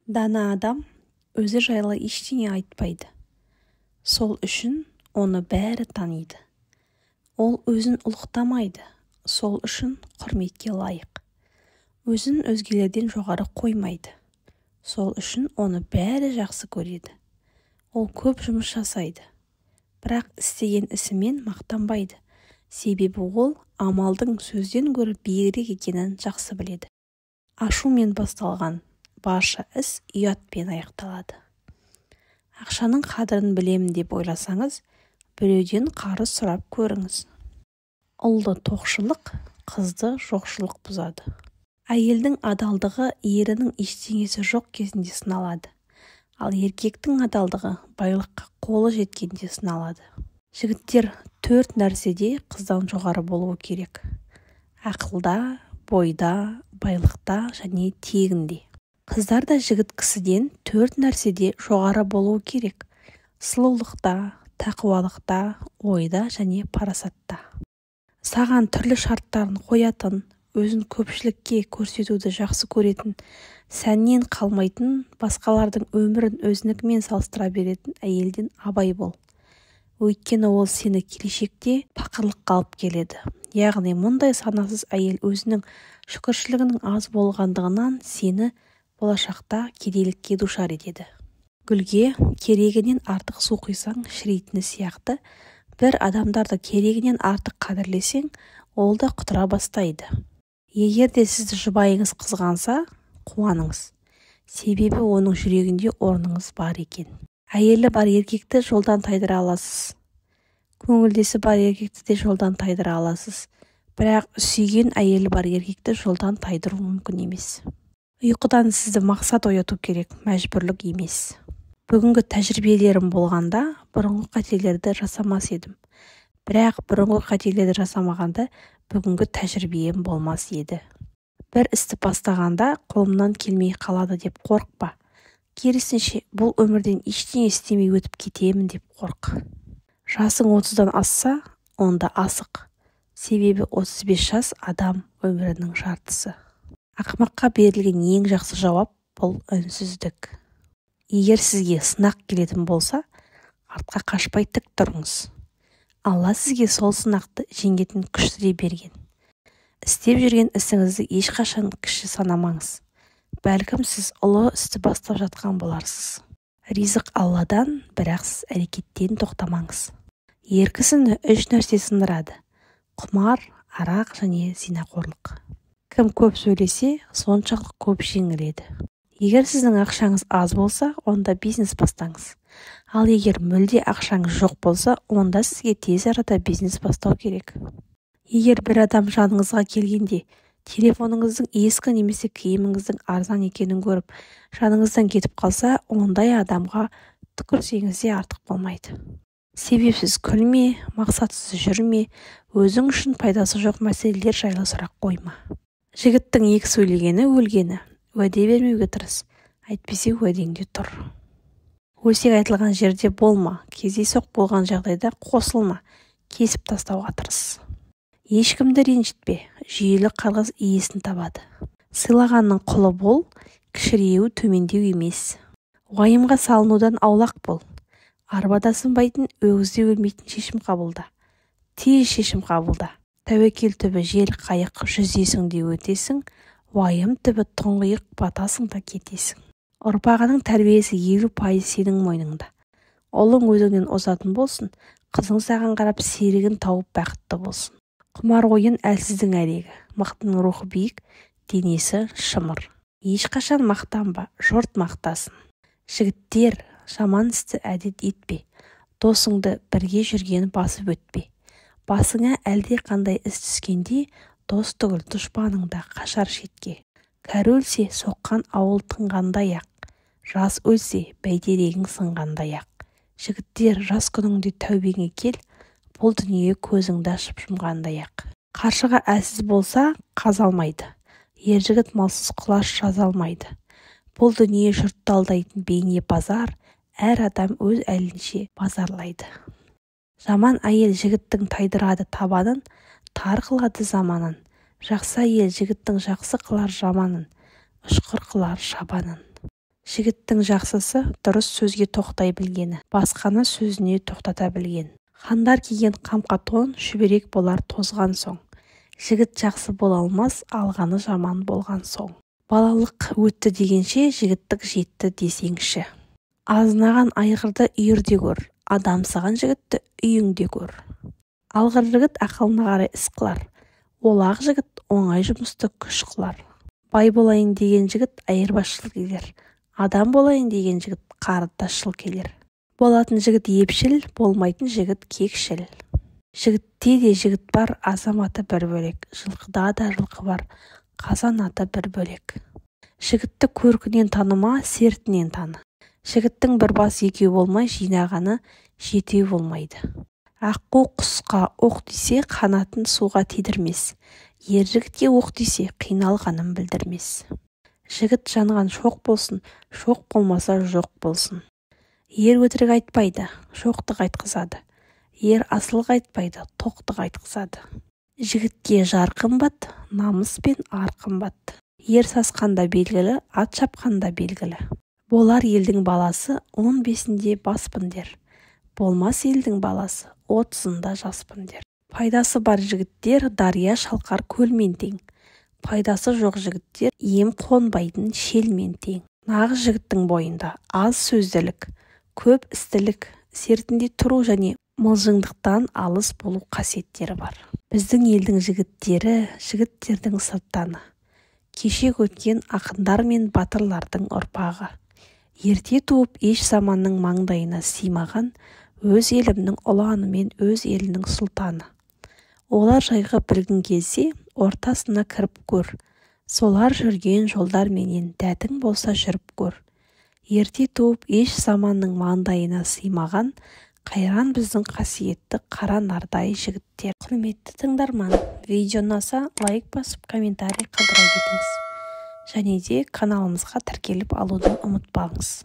Дана адам өзі жайлы ештеңе айтпайды. Сол үшін оны бәрі таниды. Ол өзін ұлықтамайды, сол үшін құрметке лайық. Өзін өзгелерден жоғары қоймайды. Сол үшін оны бәрі жақсы көреді. Ол көп жұмыс жасайды. Бірақ істеген ісімен мақтанбайды. Себебі ол амалдың сөзден гөрі биігірек екенін жақсы біледі. Ашумен басталған барша іс ұятпен аяқталады. Ақшаның қадірін білемін деп ойласаңыз, біреуден қарыз сұрап көріңіз. Ұлды тоқшылық, қызды жоқшылық бұзады. Әйелдің адалдығы ерінің ештеңесі жоқ кезінде сыналады. Ал еркектің адалдығы байлыққа қолы жеткенде сыналады. Жігіттер 4 нәрседе қыздан жоғары болуы керек. Ақылда, бойда, байлықта және тегінде. Қыздар да жігіт кісіден 4 нәрседе жоғары болуы керек. Сұлулықта, тақуалықта, ойда және парасатта. Саған түрлі шарттарын қоятын, өзін көпшілікке көрсетуді жақсы көретін, сәннен қалмайтын, басқалардың өмірін өзінікімен салыстыра беретін әйелден абай бол. Өйткені ол сені келешекте пақырлыққа алып келеді. Яғни мұндай санасыз әйел өзінің шүкіршілігінің аз болғандығынан сені болашақта кедейлікке душар етеді. Гүлге керегінен артық су құйсаң шірейтіні сияқты, бір адамдарды керегінен артық қадірлесең, ол да құтыра бастайды. Егер де сізді жұбайыңыз қызғанса, қуаныңыз. Себебі оның жүрегінде орныңыз бар екен. Әйелі бар еркекті жолдан тайдыра аласыз. Көңілдесі бар еркекті де жолдан тайдыра аласыз. Бірақ сүйген әйелі бар еркекті жолдан тайдыру мүмкін емес. Ұйқыдан сізді мақсат ояту керек, мәжбүрлік емес. Бүгінгі тәжірибелерім болғанда, бұрынғы қателерді жасамас едім. Бірақ бұрынғы қателерді жасамағанда, бүгінгі тәжірибем болмас еді. Бір істі бастағанда қолымнан келмей қалады деп қорықпа. Керісінше, бұл өмірден ештеңе істемей өтіп кетемін деп қорық. Жасың 30-дан асса, онда асық. Себебі 35 жас адам өмірінің жартысы. Ақымаққа берілген ең жақсы жауап бұл үнсіздік. Егер сізге сынақ келетін болса, артқа қашпай тік тұрыңыз. Алла сізге сол сынақты жеңетін күшті берген. Істеп жүрген ісіңізді ешқашан кіші санамаңыз. Бәлкім сіз ұлы істі бастап жатқан боларсыз. Ризық Алладан, бірақ сіз әрекеттен тоқтамаңыз. Ер кісіні 3 нәрсе сындырады: құмар, арақ және зинақорлық. Кім көп сөйлесе, соншалық көп жеңіледі. Егер сіздің ақшаңыз аз болса, онда бизнес бастаңыз. Ал егер мүлде ақшаңыз жоқ болса, онда сізге тез арада бизнес бастау керек. Егер бір адам жаныңызға келгенде, телефоныңыздың ескі немесе киіміңіздің арзан екенін көріп, жаныңыздан кетіп қалса, ондай адамға түкірсеңіз де артық болмайды. Себепсіз күлме, мақсатсыз жүрме, өзің үшін пайдасы жоқ мәселелер жайлы сұрақ қойма. Жігіттің 2 сөйлегені өлгені. Уәде бермеуге тырыс, әйтпесе уәдеңде тұр. Өсек айтылған жерде болма, кездейсоқ болған жағдайда қосылма, кесіп тастауға тырыс. Ешкімді ренжітпе, жүйелі қарғыс иесін табады. Сыйлағанның құлы бол, кішіреу төмендеу емес. Уайымға салынудан аулақ бол. Арбада сынбайтын, өгізде өлмейтін шешім қабылда. Тез шешім қабылда. Тәуекел түбі жел қайық жүзесің де өтесің, уайым түбі тұңғиық батасың да кетесің. Ұрпағының тәрбиесі 50% сенің мойныңда. Ұлың өзіңнен озатын болсын, қызың саған қарап серігін тауып бақытты болсын. Құмар ойын әлсіздің әрегі, мықтының рухы биік, денесі шымыр. Ешқашан мақтанба, жұрт мақтасын. Жігіттер, жаман істі әдет етпе. Досыңды бірге жүрген басып өтпе. Басыңа әлде қандай іс түскенде, дос түгіл дұшпаның да қашар шетке. Кәрі өлсе, соққан ауыл тынғандай ақ. Жас өлсе, бәйтерегің сынғандай ақ. Жігіттер, жас күніңде тәубеңе кел, бұл дүние көзіңді ашып жұмғандай ақ. Қаршыға әлсіз болса, қаз алмайды. Ер жігіт малсыз құлаш жаза алмайды. Бұл дүние жұртты алдайтын бейне базар, әр адам өз әлінше базарлайды. Жаман әйел жігіттің тайдырады табанын, тар қылады заманын. Жақсы әйел жігіттің жақсы қылар жаманын, ұшқыр қылар шабанын. Жігіттің жақсысы дұрыс сөзге тоқтай білгені, басқаны сөзіне тоқтата білген. Хандар киген қамқа тон шүберек болар тозған соң. Жігіт жақсы бола алмас, алғаны жаман болған соң. Балалық өтті дегенше жігіттік жетті десеңші. Азынаған айғырды үйірде көр, адамсыған жігітті үйіңде көр. Алғыр жігіт ақылына қарай іс қылар, олақ жігіт оңай жұмысты күш қылар. Бай болайын деген жігіт айырбасшыл келер, адам болайын деген жігіт қарындасшыл келер. Болатын жігіт епшіл, болмайтын жігіт кекшіл. Жігітте де жігіт бар, азаматы бір бөлек, жылқыда да жылқы бар, қазанаты бір бөлек. Жігітті көркінен таныма, сертінен таны. Жігіттің бір бас екеу болмай, жинағаны жетеу болмайды. Аққу құсқа оқ десе, қанатын суға тидірмес. Ер жігітке оқ десе, қиналғанын білдірмес. Жігіт жанған шоқ болсын, шоқ болмаса жоқ болсын. Ер өтірік айтпайды, шоқтық айтқызады. Ер асылық айтпайды, тоқтық айтқызады. Жігітке жар қымбат, намыс пен ар қымбат. Ер сасқанда белгілі, ат шапқанда белгілі. Болар елдің баласы 15-інде баспын дер. Болмас елдің баласы 30-ында жаспын дер. Пайдасы бар жігіттер дария шалқар көлмен тең. Пайдасы жоқ жігіттер ем қонбайтын шелмен тең. Нағыз жігіттің бойында аз сөзділік, көп істілік, сертінде тұру және мылжыңдықтан алыс болу қасиеттері бар. Біздің елдің жігіттері, жігіттердің сырттаны. Кеше өткен ақындар мен батырлардың ұрпағы. Ерте туып еш заманның маңдайына симаған, өз елімнің ұланы мен өз елінің сұлтаны. Олар жайғы білгін кезде ортасына кіріп көр. Солар жүрген жолдар менен дәтің болса жүріп көр. Ерте туып еш заманның маңдайына симаған, қайран біздің қасиетті қара нардай жігіттер. Құрметті тыңдарман, видео ұнаса лайк басып комментарий қалдыра кетіңіз. Және де каналымызға тіркеліп алуды ұмытпаңыз.